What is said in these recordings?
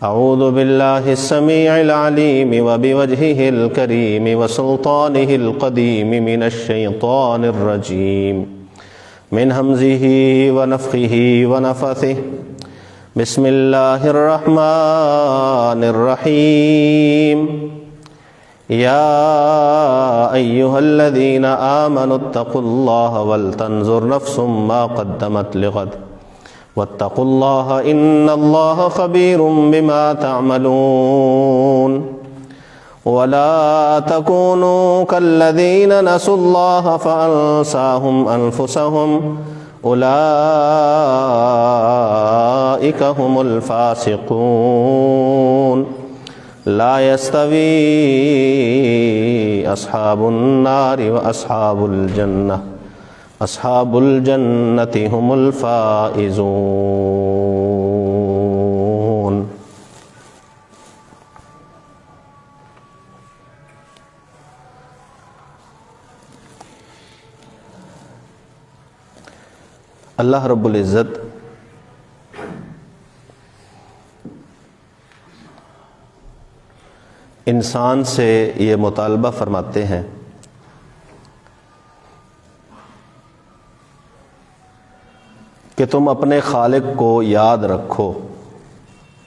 أعوذ بالله السميع العليم وبوجهه الكريم وسلطانه القديم من الشيطان الرجيم من همزه ونفخه ونفثه بسم الله الرحمن الرحيم يا أيها الذين آمنوا اتقوا الله ولتنظر نفس ما قدمت لغد واتقوا الله إن الله خبير بما تعملون ولا تكونوا كالذين نسوا الله فأنساهم أنفسهم أولئك هم الفاسقون لا يستوي أصحاب النار وأصحاب الجنة اصحاب الجنة هم الفائزون۔ اللہ رب العزت انسان سے یہ مطالبہ فرماتے ہیں کہ تم اپنے خالق کو یاد رکھو،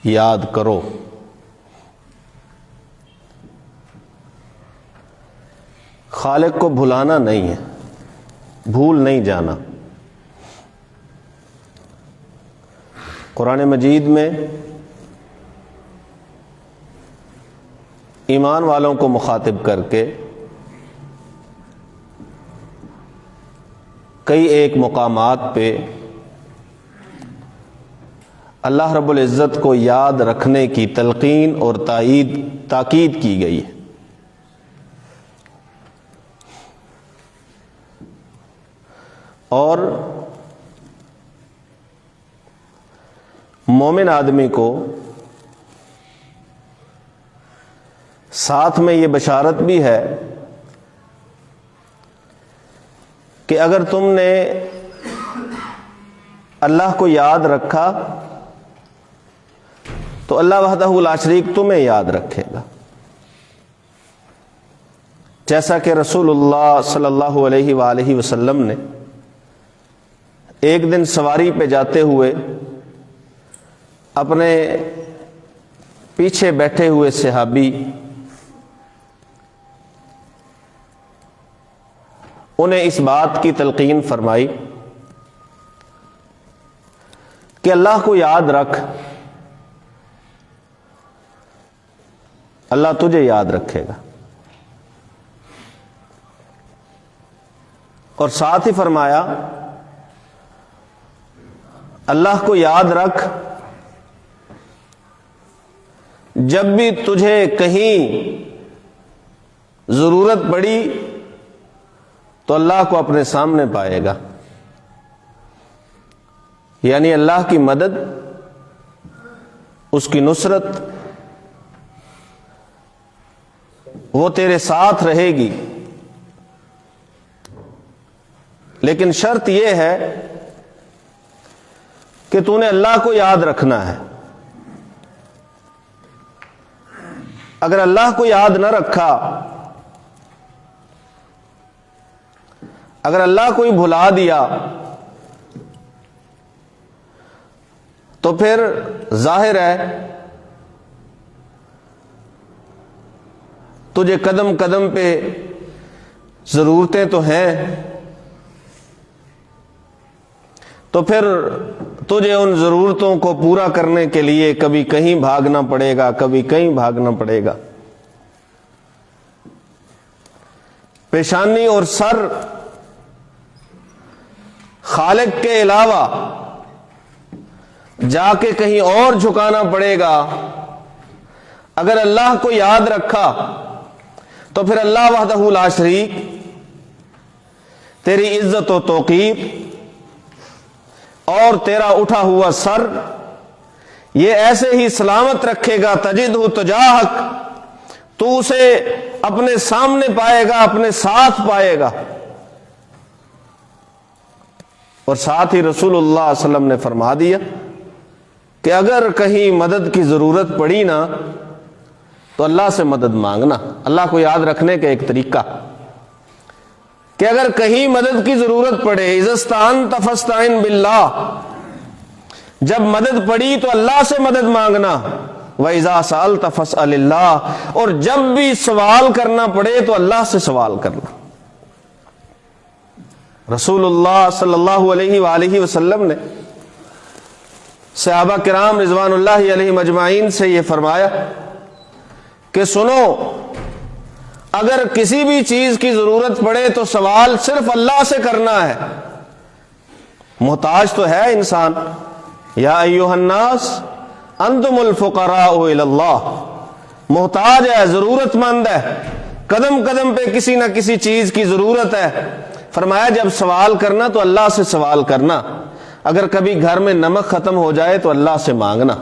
یاد کرو۔ خالق کو بھلانا نہیں ہے، بھول نہیں جانا۔ قرآن مجید میں ایمان والوں کو مخاطب کر کے کئی ایک مقامات پہ اللہ رب العزت کو یاد رکھنے کی تلقین اور تاکید کی گئی ہے۔ اور مومن آدمی کو ساتھ میں یہ بشارت بھی ہے کہ اگر تم نے اللہ کو یاد رکھا تو اللہ وحدہ لا شریک تمہیں یاد رکھے گا، جیسا کہ رسول اللہ صلی اللہ علیہ وآلہ وسلم نے ایک دن سواری پہ جاتے ہوئے اپنے پیچھے بیٹھے ہوئے صحابی انہیں اس بات کی تلقین فرمائی کہ اللہ کو یاد رکھ، اللہ تجھے یاد رکھے گا۔ اور ساتھ ہی فرمایا اللہ کو یاد رکھ، جب بھی تجھے کہیں ضرورت پڑی تو اللہ کو اپنے سامنے پائے گا، یعنی اللہ کی مدد، اس کی نصرت وہ تیرے ساتھ رہے گی۔ لیکن شرط یہ ہے کہ تو نے اللہ کو یاد رکھنا ہے۔ اگر اللہ کو یاد نہ رکھا، اگر اللہ کو ہی بھلا دیا تو پھر ظاہر ہے تجھے قدم قدم پہ ضرورتیں تو ہیں، تو پھر تجھے ان ضرورتوں کو پورا کرنے کے لیے کبھی کہیں بھاگنا پڑے گا، کبھی کہیں بھاگنا پڑے گا۔ پیشانی اور سر خالق کے علاوہ جا کے کہیں اور جھکانا پڑے گا۔ اگر اللہ کو یاد رکھا تو پھر اللہ وحدہ لا شریک تیری عزت و توقیر اور تیرا اٹھا ہوا سر یہ ایسے ہی سلامت رکھے گا، تجدہ تجاہک، تو اسے اپنے سامنے پائے گا، اپنے ساتھ پائے گا۔ اور ساتھ ہی رسول اللہ صلی اللہ علیہ وسلم نے فرما دیا کہ کہ اگر کہیں مدد کی ضرورت پڑی نا تو اللہ سے مدد مانگنا. اللہ کو یاد رکھنے کا ایک طریقہ کہ اگر کہیں مدد کی ضرورت پڑے، اذا استعنت فاستعن باللہ، جب مدد پڑی تو اللہ سے مدد مانگنا. وَإِذَا سَأَلْتَ فَاسْأَلِ اللَّهَ، اور جب بھی سوال کرنا پڑے تو اللہ سے سوال کرنا. رسول اللہ صلی اللہ علیہ وآلہ وسلم نے صحابہ کرام رضوان اللہ علیہم اجمعین سے یہ فرمایا کہ سنو، اگر کسی بھی چیز کی ضرورت پڑے تو سوال صرف اللہ سے کرنا ہے. محتاج تو ہے انسان. یا ایھا الناس انتم الفقراء الی اللہ، محتاج ہے، ضرورت مند ہے، قدم قدم پہ کسی نہ کسی چیز کی ضرورت ہے. فرمایا جب سوال کرنا تو اللہ سے سوال کرنا. اگر کبھی گھر میں نمک ختم ہو جائے تو اللہ سے مانگنا.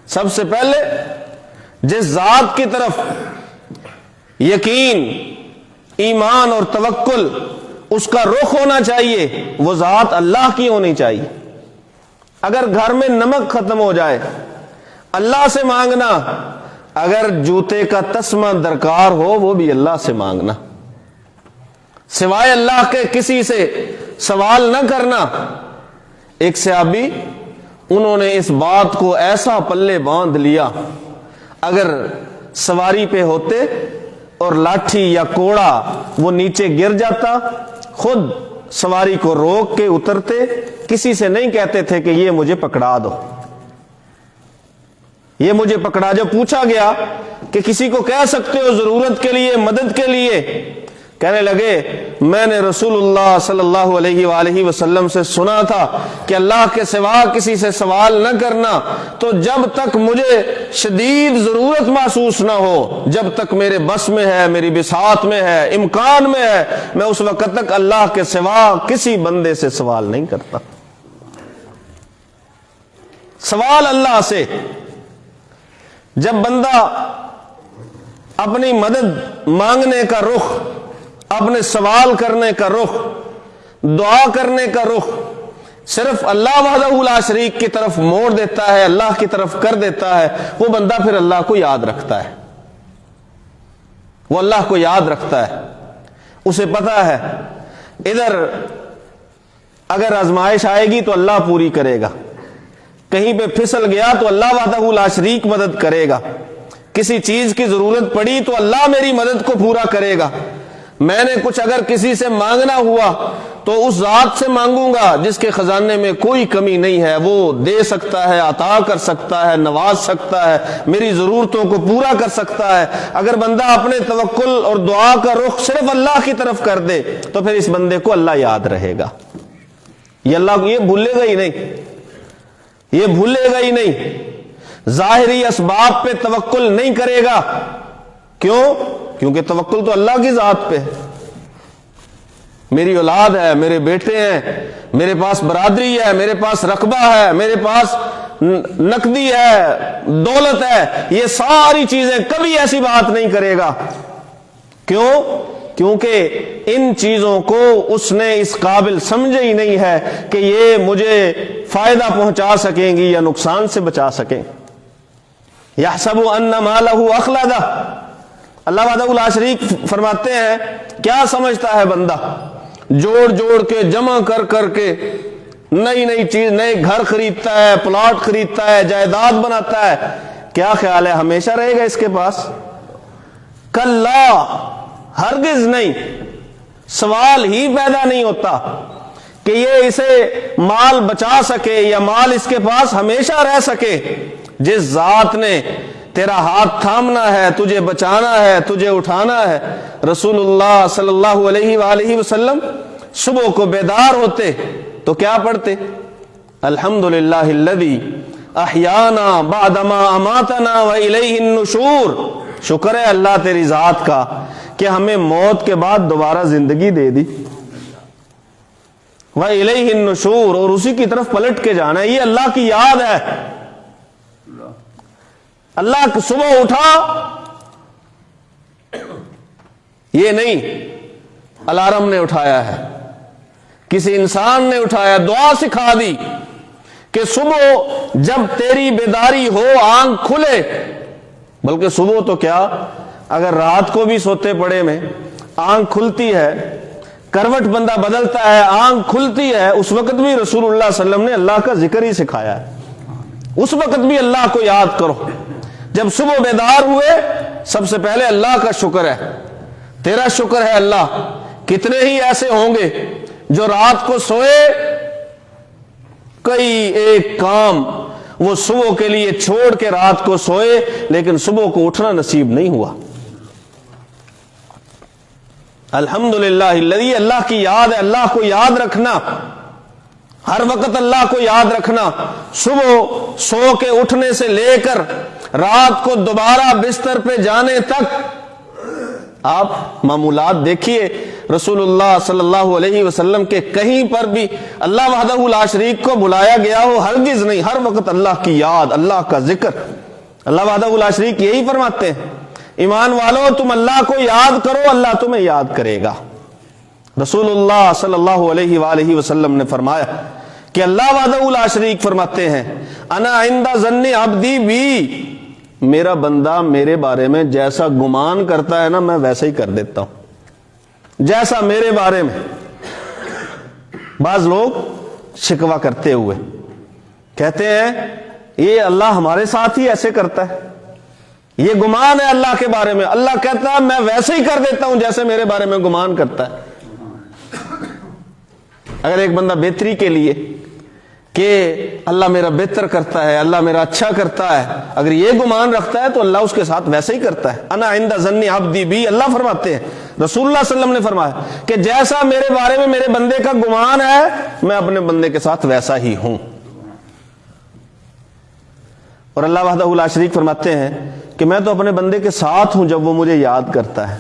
سب سے پہلے جس ذات کی طرف یقین، ایمان اور توکل اس کا رخ ہونا چاہیے وہ ذات اللہ کی ہونی چاہیے. اگر گھر میں نمک ختم ہو جائے اللہ سے مانگنا. اگر جوتے کا تسمہ درکار ہو وہ بھی اللہ سے مانگنا. سوائے اللہ کے کسی سے سوال نہ کرنا. ایک صحابی، انہوں نے اس بات کو ایسا پلے باندھ لیا، اگر سواری پہ ہوتے اور لاٹھی یا کوڑا وہ نیچے گر جاتا، خود سواری کو روک کے اترتے، کسی سے نہیں کہتے تھے کہ یہ مجھے پکڑا دو، یہ مجھے پکڑا. جب پوچھا گیا کہ کسی کو کہہ سکتے ہو ضرورت کے لیے، مدد کے لیے، کہنے لگے میں نے رسول اللہ صلی اللہ علیہ وآلہ وسلم سے سنا تھا کہ اللہ کے سوا کسی سے سوال نہ کرنا. تو جب تک مجھے شدید ضرورت محسوس نہ ہو، جب تک میرے بس میں ہے، میری بساط میں ہے، امکان میں ہے، میں اس وقت تک اللہ کے سوا کسی بندے سے سوال نہیں کرتا. سوال اللہ سے. جب بندہ اپنی مدد مانگنے کا رخ، اپنے سوال کرنے کا رخ، دعا کرنے کا رخ صرف اللہ وحدہ لا شریک کی طرف موڑ دیتا ہے، اللہ کی طرف کر دیتا ہے، وہ بندہ پھر اللہ کو یاد رکھتا ہے. وہ اللہ کو یاد رکھتا ہے. اسے پتا ہے ادھر اگر آزمائش آئے گی تو اللہ پوری کرے گا، کہیں پہ پھسل گیا تو اللہ وحدہ لا شریک مدد کرے گا، کسی چیز کی ضرورت پڑی تو اللہ میری مدد کو پورا کرے گا. میں نے کچھ اگر کسی سے مانگنا ہوا تو اس ذات سے مانگوں گا جس کے خزانے میں کوئی کمی نہیں ہے. وہ دے سکتا ہے، عطا کر سکتا ہے، نواز سکتا ہے، میری ضرورتوں کو پورا کر سکتا ہے. اگر بندہ اپنے توکل اور دعا کا رخ صرف اللہ کی طرف کر دے تو پھر اس بندے کو اللہ یاد رہے گا. یہ اللہ کو یہ بھولے گا ہی نہیں، یہ بھولے گا ہی نہیں. ظاہری اسباب پہ توکل نہیں کرے گا. کیوں؟ کیونکہ توکل تو اللہ کی ذات پہ ہے. میری اولاد ہے، میرے بیٹے ہیں، میرے پاس برادری ہے، میرے پاس رقبہ ہے، میرے پاس نقدی ہے، دولت ہے، یہ ساری چیزیں. کبھی ایسی بات نہیں کرے گا. کیوں؟ کیونکہ ان چیزوں کو اس نے اس قابل سمجھے ہی نہیں ہے کہ یہ مجھے فائدہ پہنچا سکیں گی یا نقصان سے بچا سکیں. یحسب ان مالہ اخلدہ. اللہ وحدہ لا شریک فرماتے ہیں کیا سمجھتا ہے بندہ جوڑ جوڑ کے جمع کر کر کے نئی نئی چیز، نئے گھر خریدتا ہے، پلاٹ خریدتا ہے، جائیداد بناتا ہے، کیا خیال ہے ہمیشہ رہے گا اس کے پاس؟ کلا، ہرگز نہیں. سوال ہی پیدا نہیں ہوتا کہ یہ اسے مال بچا سکے یا مال اس کے پاس ہمیشہ رہ سکے. جس ذات نے تیرا ہاتھ تھامنا ہے، تجھے بچانا ہے، تجھے اٹھانا ہے. رسول اللہ صلی اللہ علیہ وآلہ وسلم صبح کو بیدار ہوتے تو کیا پڑھتے؟ الحمدللہ الذی احیانا بعدما اماتنا والیہ النشور. شکر ہے اللہ تیری ذات کا کہ ہمیں موت کے بعد دوبارہ زندگی دے دی. والیہ النشور، اور اسی کی طرف پلٹ کے جانا ہے. یہ اللہ کی یاد ہے. اللہ صبح اٹھا، یہ نہیں الارم نے اٹھایا ہے، کسی انسان نے اٹھایا، دعا سکھا دی کہ صبح جب تیری بیداری ہو آنکھ کھلے، بلکہ صبح تو کیا، اگر رات کو بھی سوتے پڑے میں آنکھ کھلتی ہے، کروٹ بندہ بدلتا ہے، آنکھ کھلتی ہے، اس وقت بھی رسول اللہ صلی اللہ علیہ وسلم نے اللہ کا ذکر ہی سکھایا ہے. اس وقت بھی اللہ کو یاد کرو. جب صبح بیدار ہوئے سب سے پہلے اللہ کا شکر ہے، تیرا شکر ہے اللہ. کتنے ہی ایسے ہوں گے جو رات کو سوئے، کئی ایک کام وہ صبح کے لیے چھوڑ کے رات کو سوئے، لیکن صبح کو اٹھنا نصیب نہیں ہوا. الحمدللہ الذی، اللہ کی یاد ہے، اللہ کو یاد رکھنا، ہر وقت اللہ کو یاد رکھنا. صبح سو کے اٹھنے سے لے کر رات کو دوبارہ بستر پہ جانے تک آپ معمولات دیکھیے. رسول اللہ صلی اللہ علیہ وسلم کے کہیں پر بھی اللہ وحدہ لا شریک کو بلایا گیا ہو، ہرگز نہیں. ہر وقت اللہ کی یاد، اللہ کا ذکر. اللہ وحدہ لا شریک یہی فرماتے ہیں، ایمان والو تم اللہ کو یاد کرو، اللہ تمہیں یاد کرے گا. رسول اللہ صلی اللہ علیہ وآلہ وسلم نے فرمایا کہ اللہ وحدہ لا شریک فرماتے ہیں، انا عند ظن عبدی بی، میرا بندہ میرے بارے میں جیسا گمان کرتا ہے نا، میں ویسا ہی کر دیتا ہوں، جیسا میرے بارے میں. بعض لوگ شکوہ کرتے ہوئے کہتے ہیں یہ اللہ ہمارے ساتھ ہی ایسے کرتا ہے، یہ گمان ہے اللہ کے بارے میں. اللہ کہتا ہے میں ویسے ہی کر دیتا ہوں جیسے میرے بارے میں گمان کرتا ہے. اگر ایک بندہ بہتری کے لیے کہ اللہ میرا بہتر کرتا ہے، اللہ میرا اچھا کرتا ہے، اگر یہ گمان رکھتا ہے تو اللہ اس کے ساتھ ویسے ہی کرتا ہے. انا عند ظن عبدی بی، اللہ فرماتے ہیں، رسول اللہ صلی اللہ علیہ وسلم نے فرمایا کہ جیسا میرے بارے میں میرے بندے کا گمان ہے، میں اپنے بندے کے ساتھ ویسا ہی ہوں. اور اللہ وحدہ لا شریک فرماتے ہیں کہ میں تو اپنے بندے کے ساتھ ہوں جب وہ مجھے یاد کرتا ہے.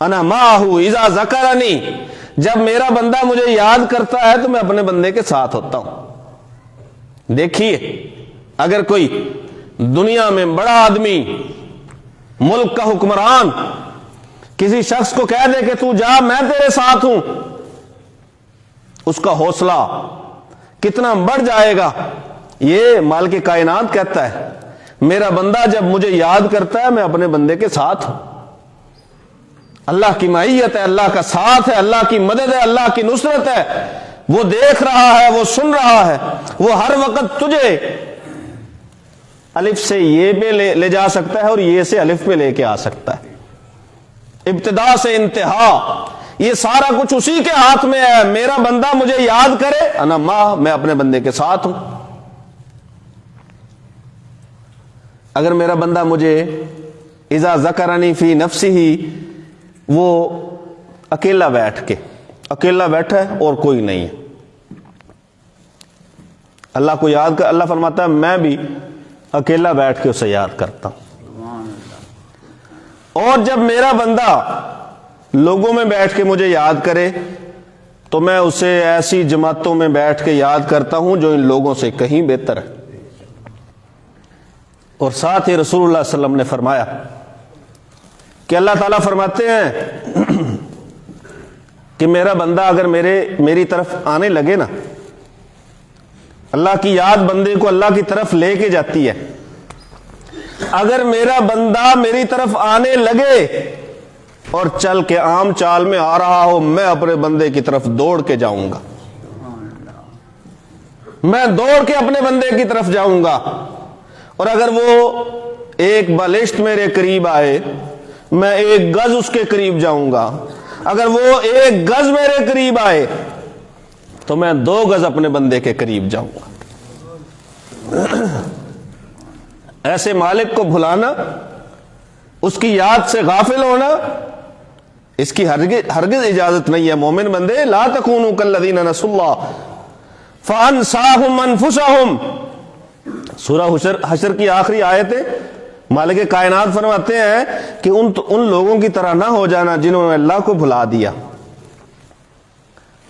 انا معہ اذا ذکرنی، جب میرا بندہ مجھے یاد کرتا ہے تو میں اپنے بندے کے ساتھ ہوتا ہوں. دیکھیے اگر کوئی دنیا میں بڑا آدمی، ملک کا حکمران کسی شخص کو کہہ دے کہ تو جا میں تیرے ساتھ ہوں، اس کا حوصلہ کتنا بڑھ جائے گا. یہ مالک کائنات کہتا ہے میرا بندہ جب مجھے یاد کرتا ہے میں اپنے بندے کے ساتھ ہوں. اللہ کی معیت ہے، اللہ کا ساتھ ہے، اللہ کی مدد ہے، اللہ کی نصرت ہے. وہ دیکھ رہا ہے، وہ سن رہا ہے، وہ ہر وقت تجھے الف سے یہ پہ لے جا سکتا ہے اور یہ سے الف پہ لے کے آ سکتا ہے. ابتدا سے انتہا یہ سارا کچھ اسی کے ہاتھ میں ہے. میرا بندہ مجھے یاد کرے، انا ماں، میں اپنے بندے کے ساتھ ہوں. اگر میرا بندہ مجھے اذا ذکرنی فی نفسہ، وہ اکیلا بیٹھا ہے اور کوئی نہیں ہے، اللہ کو یاد کر، اللہ فرماتا ہے میں بھی اکیلا بیٹھ کے اسے یاد کرتا ہوں. اور جب میرا بندہ لوگوں میں بیٹھ کے مجھے یاد کرے تو میں اسے ایسی جماعتوں میں بیٹھ کے یاد کرتا ہوں جو ان لوگوں سے کہیں بہتر ہے. اور ساتھ ہی رسول اللہ صلی اللہ علیہ وسلم نے فرمایا کہ اللہ تعالیٰ فرماتے ہیں کہ میرا بندہ اگر میری طرف آنے لگے نا، اللہ کی یاد بندے کو اللہ کی طرف لے کے جاتی ہے. اگر میرا بندہ میری طرف آنے لگے اور چل کے عام چال میں آ رہا ہو، میں اپنے بندے کی طرف دوڑ کے جاؤں گا، میں دوڑ کے اپنے بندے کی طرف جاؤں گا. اور اگر وہ ایک بالشت میرے قریب آئے، میں ایک گز اس کے قریب جاؤں گا. اگر وہ ایک گز میرے قریب آئے تو میں 2 گز اپنے بندے کے قریب جاؤں گا. ایسے مالک کو بھلانا، اس کی یاد سے غافل ہونا، اس کی ہرگز اجازت نہیں ہے. مومن بندے لا تکونوا کالذین نسوا اللہ فانساہم انفسہم، سورہ حشر کی آخری آیت ہے. مالک کائنات فرماتے ہیں کہ ان لوگوں کی طرح نہ ہو جانا جنہوں نے اللہ کو بھلا دیا،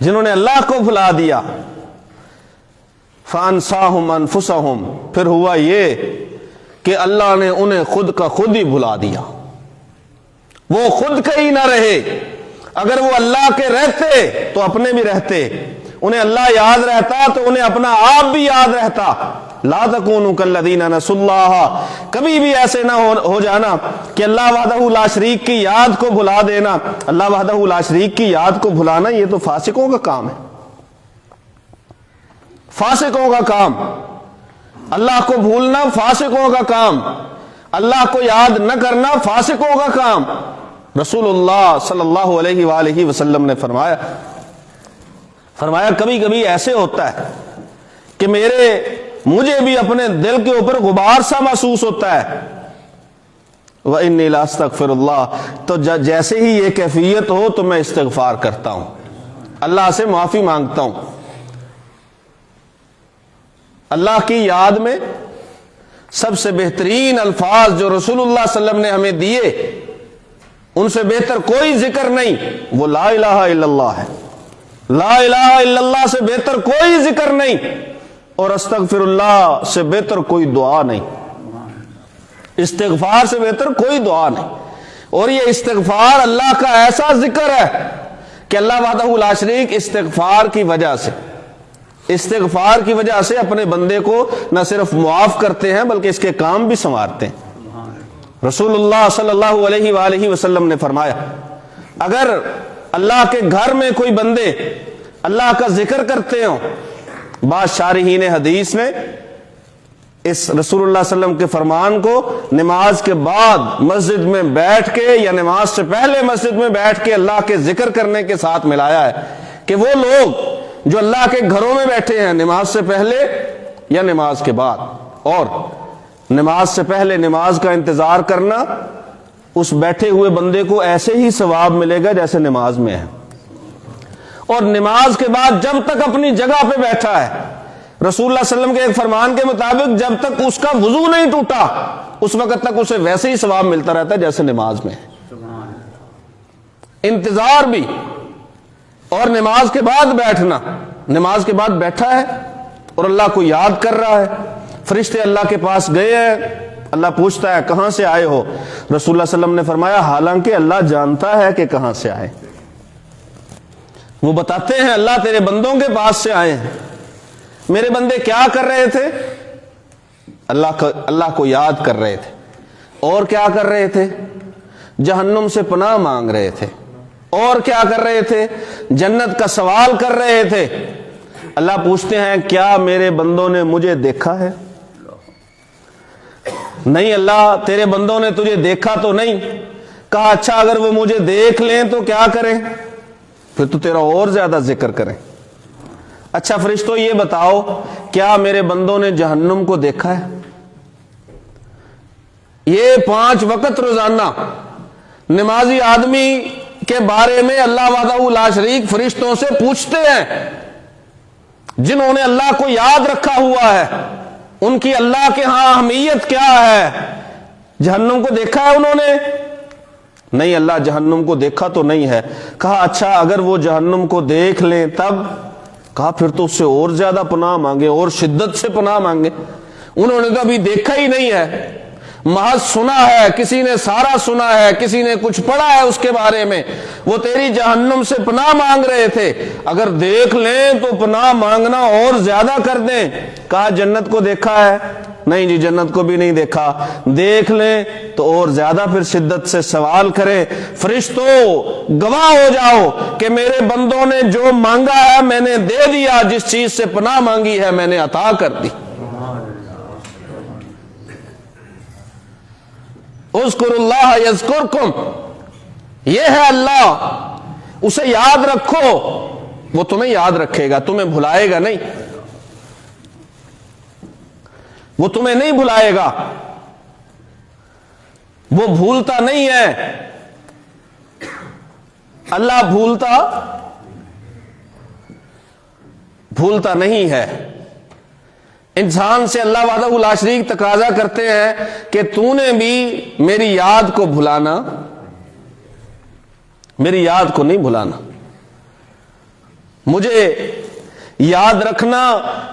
جنہوں نے اللہ کو بھلا دیا. فانساہم انفسہم، پھر ہوا یہ کہ اللہ نے انہیں خود کا خود ہی بھلا دیا. وہ خود کے ہی نہ رہے. اگر وہ اللہ کے رہتے تو اپنے بھی رہتے، انہیں اللہ یاد رہتا تو انہیں اپنا آپ بھی یاد رہتا. لا تکونوا کالذین نسوا اللہ، کبھی بھی ایسے نہ ہو جانا کہ اللہ وحدہ لا شریک کی یاد کو بھلا دینا. اللہ وحدہ لا شریک کی یاد کو بھلانا یہ تو فاسقوں کا کام ہے، فاسقوں کا کام. اللہ کو بھولنا فاسقوں کا کام، اللہ کو یاد نہ کرنا فاسقوں کا کام. رسول اللہ صلی اللہ علیہ وآلہ وسلم نے فرمایا کبھی کبھی ایسے ہوتا ہے کہ مجھے بھی اپنے دل کے اوپر غبار سا محسوس ہوتا ہے. وَإِنِّي لَأَسْتَغْفِرُ اللَّهَ، تو جیسے ہی یہ کیفیت ہو تو میں استغفار کرتا ہوں، اللہ سے معافی مانگتا ہوں. اللہ کی یاد میں سب سے بہترین الفاظ جو رسول اللہ صلی اللہ علیہ وسلم نے ہمیں دیے، ان سے بہتر کوئی ذکر نہیں، وہ لا الہ الا اللہ ہے. لا الہ الا اللہ سے بہتر کوئی ذکر نہیں، اور استغفر اللہ سے بہتر کوئی دعا نہیں، استغفار سے بہتر کوئی دعا نہیں. اور یہ استغفار اللہ کا ایسا ذکر ہے کہ اللہ وحدہ لا شریک استغفار کی وجہ سے اپنے بندے کو نہ صرف معاف کرتے ہیں بلکہ اس کے کام بھی سنوارتے ہیں. رسول اللہ صلی اللہ علیہ وآلہ وسلم نے فرمایا اگر اللہ کے گھر میں کوئی بندے اللہ کا ذکر کرتے ہوں، بعض شارحین حدیث نے اس رسول اللہ صلی اللہ علیہ وسلم کے فرمان کو نماز کے بعد مسجد میں بیٹھ کے یا نماز سے پہلے مسجد میں بیٹھ کے اللہ کے ذکر کرنے کے ساتھ ملایا ہے کہ وہ لوگ جو اللہ کے گھروں میں بیٹھے ہیں نماز سے پہلے یا نماز کے بعد، اور نماز سے پہلے نماز کا انتظار کرنا، اس بیٹھے ہوئے بندے کو ایسے ہی ثواب ملے گا جیسے نماز میں ہے. اور نماز کے بعد جب تک اپنی جگہ پہ بیٹھا ہے، رسول اللہ صلی اللہ علیہ وسلم کے ایک فرمان کے مطابق جب تک اس کا وضو نہیں ٹوٹا اس وقت تک اسے ویسے ہی ثواب ملتا رہتا ہے جیسے نماز میں ہے. انتظار بھی اور نماز کے بعد بیٹھنا، نماز کے بعد بیٹھا ہے اور اللہ کو یاد کر رہا ہے. فرشتے اللہ کے پاس گئے ہیں، اللہ پوچھتا ہے کہاں سے آئے ہو؟ رسول اللہ صلی اللہ علیہ وسلم نے فرمایا حالانکہ اللہ جانتا ہے کہ کہاں سے آئے. وہ بتاتے ہیں اللہ تیرے بندوں کے پاس سے آئے ہیں. میرے بندے کیا کر رہے تھے؟ اللہ کو یاد کر رہے تھے. اور کیا کر رہے تھے؟ جہنم سے پناہ مانگ رہے تھے. اور کیا کر رہے تھے؟ جنت کا سوال کر رہے تھے. اللہ پوچھتے ہیں کیا میرے بندوں نے مجھے دیکھا ہے؟ نہیں اللہ تیرے بندوں نے تجھے دیکھا تو نہیں. کہا اچھا اگر وہ مجھے دیکھ لیں تو کیا کریں؟ پھر تو تیرا اور زیادہ ذکر کریں. اچھا فرشتوں یہ بتاؤ کیا میرے بندوں نے جہنم کو دیکھا ہے؟ یہ 5 وقت روزانہ نمازی آدمی کے بارے میں اللہ وحدہ لا شریک فرشتوں سے پوچھتے ہیں. جنہوں نے اللہ کو یاد رکھا ہوا ہے ان کی اللہ کے ہاں اہمیت کیا ہے؟ جہنم کو دیکھا ہے انہوں نے؟ نہیں اللہ جہنم کو دیکھا تو نہیں ہے. کہا اچھا اگر وہ جہنم کو دیکھ لیں تب؟ کہا پھر تو اس سے اور زیادہ پناہ مانگے اور شدت سے پناہ مانگے. انہوں نے تو ابھی دیکھا ہی نہیں ہے، محض سنا ہے، کسی نے سارا سنا ہے، کسی نے کچھ پڑھا ہے اس کے بارے میں. وہ تیری جہنم سے پناہ مانگ رہے تھے، اگر دیکھ لیں تو پناہ مانگنا اور زیادہ کر دیں. کہا جنت کو دیکھا ہے؟ نہیں جی جنت کو بھی نہیں دیکھا. دیکھ لیں تو اور زیادہ پھر شدت سے سوال کریں. فرشتوں گواہ ہو جاؤ کہ میرے بندوں نے جو مانگا ہے میں نے دے دیا، جس چیز سے پناہ مانگی ہے میں نے عطا کر دی. اذکروا اللہ یذکرکم، یہ ہے اللہ، اسے یاد رکھو وہ تمہیں یاد رکھے گا، تمہیں بھلائے گا نہیں، وہ تمہیں نہیں بھلائے گا، وہ بھولتا نہیں ہے. اللہ بھولتا نہیں ہے. انسان سے اللہ وحدہ لا شریک تقاضا کرتے ہیں کہ تو نے بھی میری یاد کو بھلانا، میری یاد کو نہیں بھلانا، مجھے یاد رکھنا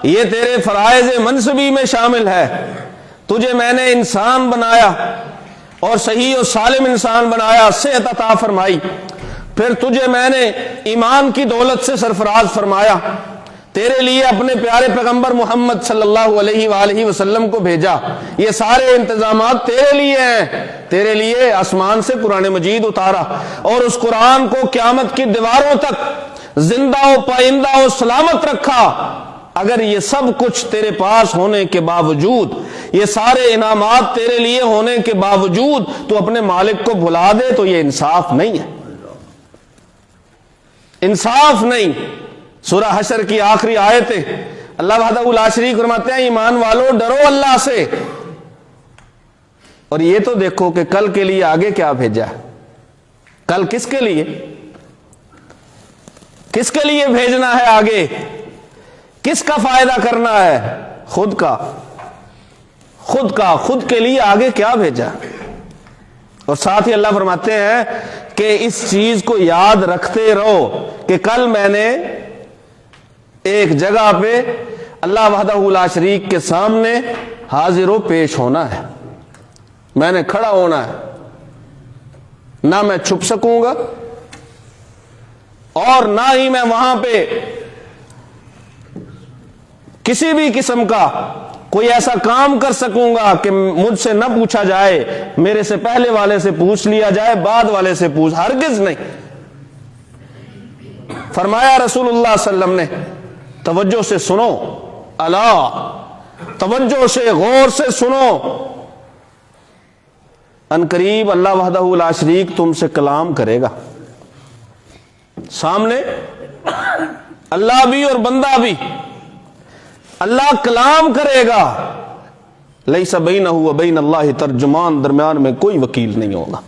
یہ تیرے فرائض منصبی میں شامل ہے. تجھے میں نے انسان بنایا اور صحیح و سالم انسان بنایا، صحت عطا فرمائی، پھر تجھے میں نے ایمان کی دولت سے سرفراز فرمایا، تیرے لیے اپنے پیارے پیغمبر محمد صلی اللہ علیہ وآلہ وسلم کو بھیجا، یہ سارے انتظامات تیرے لیے ہیں، تیرے لیے آسمان سے قرآن مجید اتارا اور اس قرآن کو قیامت کی دیواروں تک زندہ و پائندہ و سلامت رکھا۔ اگر یہ سب کچھ تیرے پاس ہونے کے باوجود، یہ سارے انعامات تیرے لیے ہونے کے باوجود تو اپنے مالک کو بھلا دے تو یہ انصاف نہیں ہے، انصاف نہیں۔ سورہ حشر کی آخری آیتیں اللہ وحدہ لا شریک فرماتے ہیں ایمان والو ڈرو اللہ سے۔ اور یہ تو دیکھو کہ کل کے لیے آگے کیا بھیجا ہے، کل کس کے لیے، کس کے لیے بھیجنا ہے آگے، کس کا فائدہ کرنا ہے، خود کا، خود کا، خود کے لیے آگے کیا بھیجا۔ اور ساتھ ہی اللہ فرماتے ہیں کہ اس چیز کو یاد رکھتے رہو کہ کل میں نے ایک جگہ پہ اللہ وحدہ لا شریک کے سامنے حاضر و پیش ہونا ہے، میں نے کھڑا ہونا ہے، نہ میں چھپ سکوں گا اور نہ ہی میں وہاں پہ کسی بھی قسم کا کوئی ایسا کام کر سکوں گا کہ مجھ سے نہ پوچھا جائے، میرے سے پہلے والے سے پوچھ لیا جائے، بعد والے سے پوچھ، ہرگز نہیں۔ فرمایا رسول اللہ صلی اللہ علیہ وسلم نے توجہ سے سنو، الا، توجہ سے غور سے سنو، ان قریب اللہ وحدہ لا شریک تم سے کلام کرے گا، سامنے اللہ بھی اور بندہ بھی، اللہ کلام کرے گا، لیس بینہ و بین اللہ ترجمان، درمیان میں کوئی وکیل نہیں ہوگا،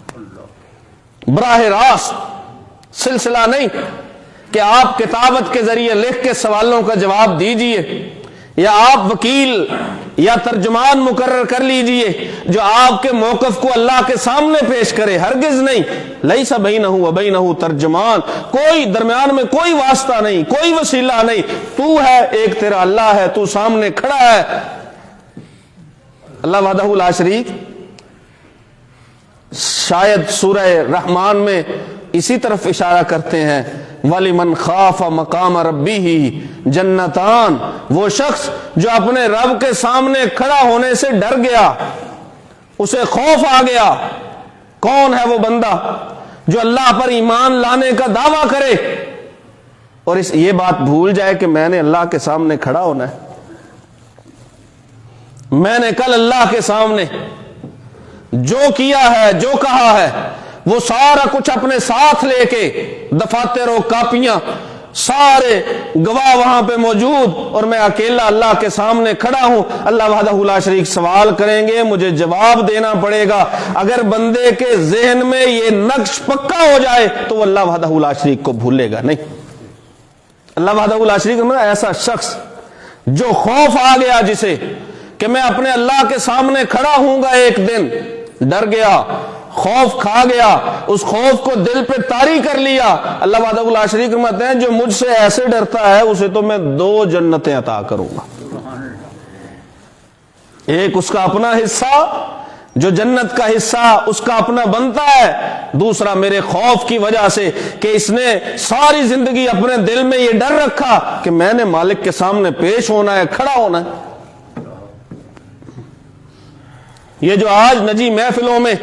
براہ راست سلسلہ نہیں کہ آپ کتابت کے ذریعے لکھ کے سوالوں کا جواب دیجئے یا آپ وکیل یا ترجمان مقرر کر لیجئے جو آپ کے موقف کو اللہ کے سامنے پیش کرے، ہرگز نہیں۔ لیس بینہ و بینہ ترجمان، کوئی درمیان میں کوئی واسطہ نہیں، کوئی وسیلہ نہیں، تو ہے ایک، تیرا اللہ ہے، تو سامنے کھڑا ہے۔ اللہ وحدہ لا شریک شاید سورہ رحمان میں اسی طرف اشارہ کرتے ہیں، وَلِمَنْ خَافَ مَقَامَ رَبِّهِ جنتان، وہ شخص جو اپنے رب کے سامنے کھڑا ہونے سے ڈر گیا، اسے خوف آ گیا۔ کون ہے وہ بندہ جو اللہ پر ایمان لانے کا دعویٰ کرے اور یہ بات بھول جائے کہ میں نے اللہ کے سامنے کھڑا ہونا ہے، میں نے کل اللہ کے سامنے جو کیا ہے، جو کہا ہے، وہ سارا کچھ اپنے ساتھ لے کے، دفاتر و کاپیاں، سارے گواہ وہاں پہ موجود، اور میں اکیلا اللہ کے سامنے کھڑا ہوں۔ اللہ وحدہ لا شریک سوال کریں گے، مجھے جواب دینا پڑے گا۔ اگر بندے کے ذہن میں یہ نقش پکا ہو جائے تو وہ اللہ وحدہ لا شریک کو بھولے گا نہیں۔ اللہ وحدہ لا شریک میں ایسا شخص جو خوف آ گیا جسے کہ میں اپنے اللہ کے سامنے کھڑا ہوں گا ایک دن، ڈر گیا، خوف کھا گیا، اس خوف کو دل پہ طاری کر لیا۔ اللہ وحدہ لا شریک فرماتے ہیں جو مجھ سے ایسے ڈرتا ہے اسے تو میں 2 جنتیں عطا کروں گا، ایک اس کا اپنا حصہ جو جنت کا حصہ اس کا اپنا بنتا ہے، دوسرا میرے خوف کی وجہ سے کہ اس نے ساری زندگی اپنے دل میں یہ ڈر رکھا کہ میں نے مالک کے سامنے پیش ہونا ہے، کھڑا ہونا ہے۔ یہ جو آج نجی محفلوں میں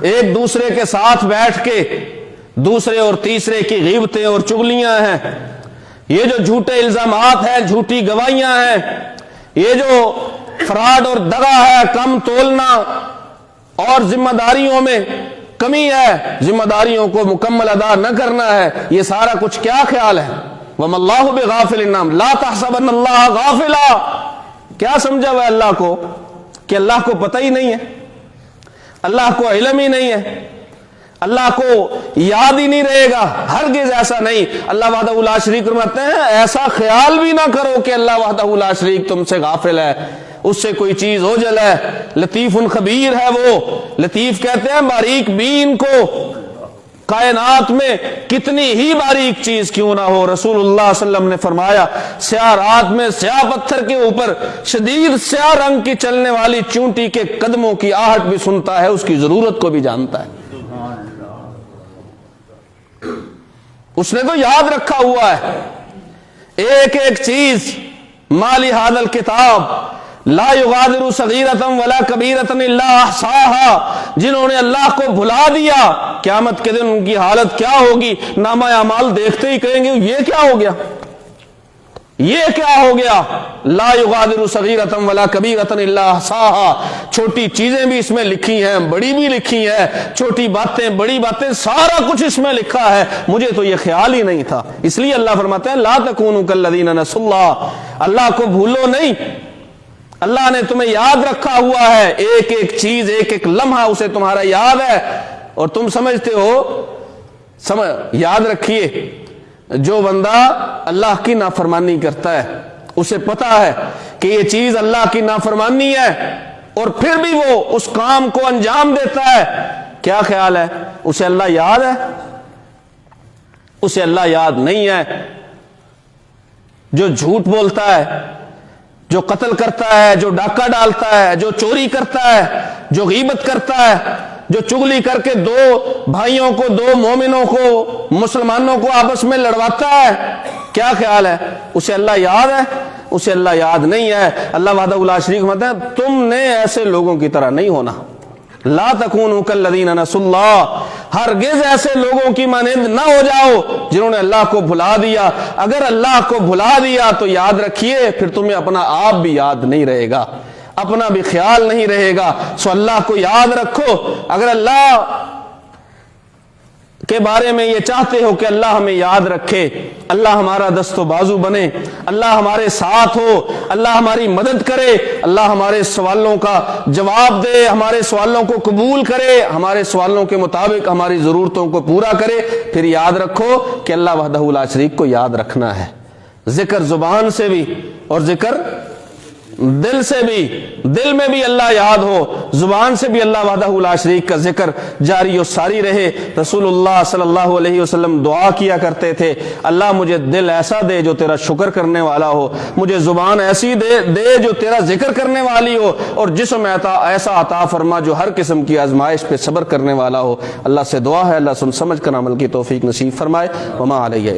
ایک دوسرے کے ساتھ بیٹھ کے دوسرے اور تیسرے کی غیبتیں اور چغلیاں ہیں، یہ جو جھوٹے الزامات ہیں، جھوٹی گواہیاں ہیں، یہ جو فراڈ اور دغا ہے، کم تولنا اور ذمہ داریوں میں کمی ہے، ذمہ داریوں کو مکمل ادا نہ کرنا ہے، یہ سارا کچھ کیا خیال ہے؟ وَمَا اللَّهُ بِغَافِلٍ عَمَّا لَا تَحْسَبَنَّ اللَّهَ غَافِلًا، کیا سمجھا ہوا ہے اللہ کو کہ اللہ کو پتہ ہی نہیں ہے، اللہ کو علم ہی نہیں ہے، اللہ کو یاد ہی نہیں رہے گا؟ ہرگز ایسا نہیں۔ اللہ وحدہ لا شریک فرماتے ہیں ایسا خیال بھی نہ کرو کہ اللہ وحدہ لا شریک تم سے غافل ہے، اس سے کوئی چیز اوجل ہے۔ لطیف خبیر ہے وہ، لطیف کہتے ہیں باریک بین کو، کائنات میں کتنی ہی باریک چیز کیوں نہ ہو، رسول اللہ صلی اللہ علیہ وسلم نے فرمایا سیاہ رات میں سیاہ پتھر کے اوپر شدید سیاہ رنگ کی چلنے والی چونٹی کے قدموں کی آہٹ بھی سنتا ہے، اس کی ضرورت کو بھی جانتا ہے، اس نے تو یاد رکھا ہوا ہے۔ ایک ایک چیز مالی حاضل کتاب لا یغادر صغیرۃ ولا کبیرۃ الا احصاها، جنہوں نے اللہ کو بھلا دیا قیامت کے دن ان کی حالت کیا ہوگی؟ نامہ اعمال دیکھتے ہی کہیں گے یہ کیا ہو گیا، یہ کیا ہو گیا؟ لا یغادر صغیرۃ ولا کبیرۃ الا احصاها، چھوٹی چیزیں بھی اس میں لکھی ہیں، بڑی بھی لکھی ہیں، چھوٹی باتیں بڑی باتیں سارا کچھ اس میں لکھا ہے، مجھے تو یہ خیال ہی نہیں تھا۔ اس لیے اللہ فرماتے ہیں لا تکونوا کالذین نسوا اللہ، اللہ کو بھولو نہیں، اللہ نے تمہیں یاد رکھا ہوا ہے، ایک ایک چیز ایک ایک لمحہ اسے تمہارا یاد ہے، اور تم سمجھتے ہو یاد رکھیے جو بندہ اللہ کی نافرمانی کرتا ہے اسے پتا ہے کہ یہ چیز اللہ کی نافرمانی ہے اور پھر بھی وہ اس کام کو انجام دیتا ہے، کیا خیال ہے اسے اللہ یاد ہے؟ اسے اللہ یاد نہیں ہے۔ جو جھوٹ بولتا ہے، جو قتل کرتا ہے، جو ڈاکہ ڈالتا ہے، جو چوری کرتا ہے، جو غیبت کرتا ہے، جو چغلی کر کے دو بھائیوں کو، دو مومنوں کو، مسلمانوں کو آپس میں لڑواتا ہے، کیا خیال ہے اسے اللہ یاد ہے؟ اسے اللہ یاد نہیں ہے۔ اللہ وحدہ لا شریک فرماتا ہے تم نے ایسے لوگوں کی طرح نہیں ہونا، لا تکونوا کالذین نسوا اللہ، ہرگز ایسے لوگوں کی مانند نہ ہو جاؤ جنہوں نے اللہ کو بھلا دیا۔ اگر اللہ کو بھلا دیا تو یاد رکھیے پھر تمہیں اپنا آپ بھی یاد نہیں رہے گا، اپنا بھی خیال نہیں رہے گا، سو اللہ کو یاد رکھو۔ اگر اللہ کے بارے میں یہ چاہتے ہو کہ اللہ ہمیں یاد رکھے، اللہ ہمارا دست و بازو بنے، اللہ ہمارے ساتھ ہو، اللہ ہماری مدد کرے، اللہ ہمارے سوالوں کا جواب دے، ہمارے سوالوں کو قبول کرے، ہمارے سوالوں کے مطابق ہماری ضرورتوں کو پورا کرے، پھر یاد رکھو کہ اللہ وحدہ لا شریک کو یاد رکھنا ہے، ذکر زبان سے بھی اور ذکر دل سے بھی، دل میں بھی اللہ یاد ہو، زبان سے بھی اللہ وحدہ لا شریک کا ذکر جاری و ساری رہے۔ رسول اللہ صلی اللہ علیہ وسلم دعا کیا کرتے تھے اللہ مجھے دل ایسا دے جو تیرا شکر کرنے والا ہو، مجھے زبان ایسی دے جو تیرا ذکر کرنے والی ہو، اور جسم ایسا عطا فرما جو ہر قسم کی آزمائش پہ صبر کرنے والا ہو۔ اللہ سے دعا ہے اللہ سن سمجھ کر عمل کی توفیق نصیب فرمائے۔ وما علیہ